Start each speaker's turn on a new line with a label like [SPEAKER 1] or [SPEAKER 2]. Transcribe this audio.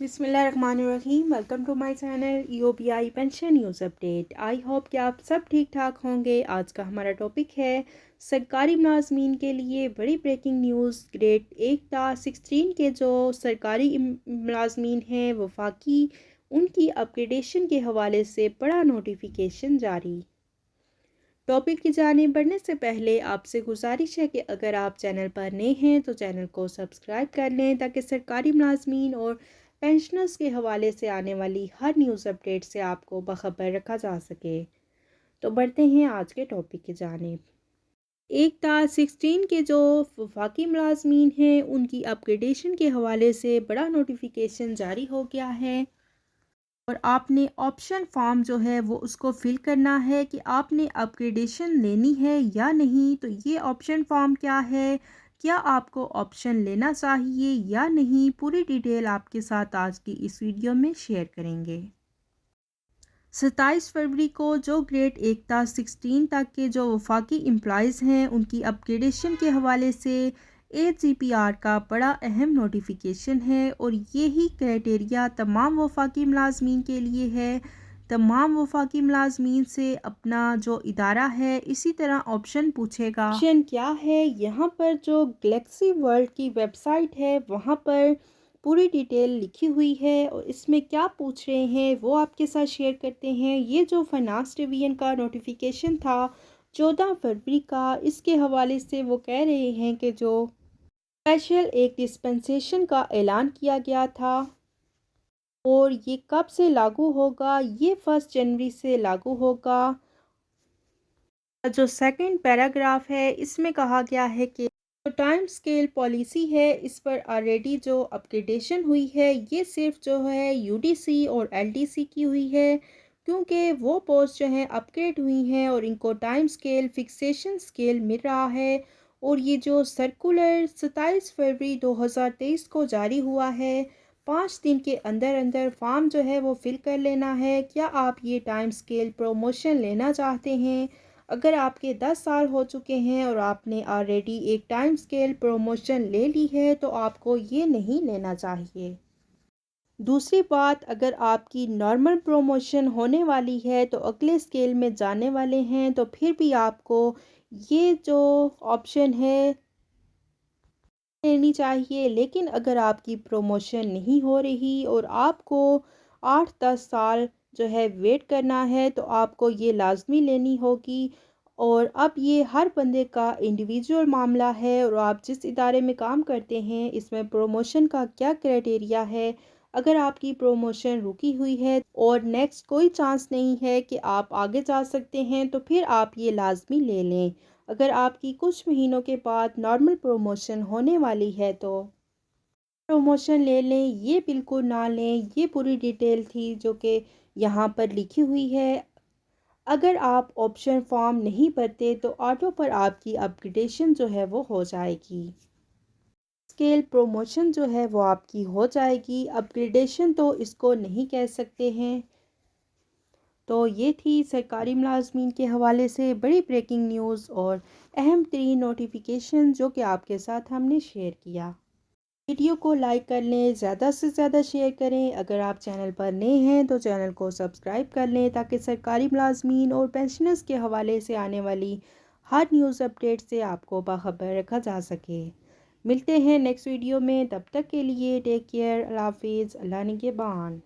[SPEAKER 1] بسم اللہ الرحمن الرحیم. Welcome to my channel EOBI pension news update. I hope کہ آپ سب ٹھیک ٹھاک ہوں گے. آج کا ہمارا ٹاپک ہے سرکاری ملازمین کے لیے بڑی بریکنگ نیوز. گریڈ 1 تا 16 کے جو سرکاری ملازمین ہیں وفاقی، ان کی اپگریڈیشن کے حوالے سے بڑا نوٹیفیکیشن جاری. ٹاپک کی جانب بڑھنے سے پہلے آپ سے گزارش ہے کہ اگر آپ چینل پر نئے ہیں تو چینل کو سبسکرائب کر لیں تاکہ سرکاری ملازمین اور پینشنرز کے حوالے سے آنے والی ہر نیوز اپڈیٹ سے آپ کو باخبر رکھا جا سکے. تو بڑھتے ہیں آج کے ٹاپک کی جانب. 1 تا 16 کے جو وفاقی ملازمین ہیں ان کی اپگریڈیشن کے حوالے سے بڑا نوٹیفیکیشن جاری ہو گیا ہے، اور آپ نے آپشن فارم جو ہے وہ اس کو فل کرنا ہے کہ آپ نے اپگریڈیشن لینی ہے یا نہیں. تو یہ آپشن فارم کیا ہے، کیا آپ کو آپشن لینا چاہیے یا نہیں، پوری ڈیٹیل آپ کے ساتھ آج کی اس ویڈیو میں شیئر کریں گے. 27 فروری کو جو گریڈ 1 تا 16 تک کے جو وفاقی امپلائیز ہیں ان کی اپگریڈیشن کے حوالے سے AGPR کا بڑا اہم نوٹیفیکیشن ہے، اور یہی کرائٹیریا تمام وفاقی ملازمین کے لیے ہے. تمام وفاقی ملازمین سے اپنا جو ادارہ ہے اسی طرح آپشن پوچھے گا. آپشن کیا ہے، یہاں پر جو گلیکسی ورلڈ کی ویب سائٹ ہے وہاں پر پوری ڈیٹیل لکھی ہوئی ہے، اور اس میں کیا پوچھ رہے ہیں وہ آپ کے ساتھ شیئر کرتے ہیں. یہ جو فائنانس ڈویژن کا نوٹیفیکیشن تھا 14 فروری کا، اس کے حوالے سے وہ کہہ رہے ہیں کہ جو اسپیشل ایک ڈسپنسیشن کا اعلان کیا گیا تھا، اور یہ کب سے لاگو ہوگا، یہ 1 جنوری سے لاگو ہوگا. جو سیکنڈ پیراگراف ہے اس میں کہا گیا ہے کہ جو ٹائم سکیل پالیسی ہے اس پر آلریڈی جو اپگریڈیشن ہوئی ہے یہ صرف جو ہے UDC اور LDC کی ہوئی ہے، کیونکہ وہ پوسٹ جو ہیں اپگریڈ ہوئی ہیں اور ان کو ٹائم سکیل فکسیشن سکیل مل رہا ہے. اور یہ جو سرکولر 27 فروری 2023 کو جاری ہوا ہے، 5 دن کے اندر اندر فارم جو ہے وہ فل کر لینا ہے. کیا آپ یہ ٹائم سکیل پروموشن لینا چاہتے ہیں؟ اگر آپ کے 10 سال ہو چکے ہیں اور آپ نے آلریڈی ایک ٹائم سکیل پروموشن لے لی ہے تو آپ کو یہ نہیں لینا چاہیے. دوسری بات، اگر آپ کی نارمل پروموشن ہونے والی ہے تو اگلے سکیل میں جانے والے ہیں تو پھر بھی آپ کو یہ جو آپشن ہے لینی چاہیے. لیکن اگر آپ کی پروموشن نہیں ہو رہی اور آپ کو 8-10 سال جو ہے ویٹ کرنا ہے تو آپ کو یہ لازمی لینی ہوگی. اور اب یہ ہر بندے کا انڈیویجول معاملہ ہے، اور آپ جس ادارے میں کام کرتے ہیں اس میں پروموشن کا کیا کرائٹیریا ہے. اگر آپ کی پروموشن رکی ہوئی ہے اور نیکسٹ کوئی چانس نہیں ہے کہ آپ آگے جا سکتے ہیں تو پھر آپ یہ لازمی لے لیں. اگر آپ کی کچھ مہینوں کے بعد نارمل پروموشن ہونے والی ہے تو پروموشن لے لیں، یہ بالکل نہ لیں. یہ پوری ڈیٹیل تھی جو کہ یہاں پر لکھی ہوئی ہے. اگر آپ آپشن فارم نہیں بھرتے تو آٹو پر آپ کی اپگریڈیشن جو ہے وہ ہو جائے گی. اسکیل پروموشن جو ہے وہ آپ کی ہو جائے گی، اپگریڈیشن تو اس کو نہیں کہہ سکتے ہیں. تو یہ تھی سرکاری ملازمین کے حوالے سے بڑی بریکنگ نیوز اور اہم ترین نوٹیفیکیشن جو کہ آپ کے ساتھ ہم نے شیئر کیا. ویڈیو کو لائک کر لیں، زیادہ سے زیادہ شیئر کریں. اگر آپ چینل پر نئے ہیں تو چینل کو سبسکرائب کر لیں تاکہ سرکاری ملازمین اور پینشنرز کے حوالے سے آنے والی ہر نیوز اپڈیٹ سے آپ کو باخبر رکھا جا سکے. ملتے ہیں نیکسٹ ویڈیو میں، تب تک کے لیے ٹیک کیئر. اللہ حافظ. اللہ نگہبان.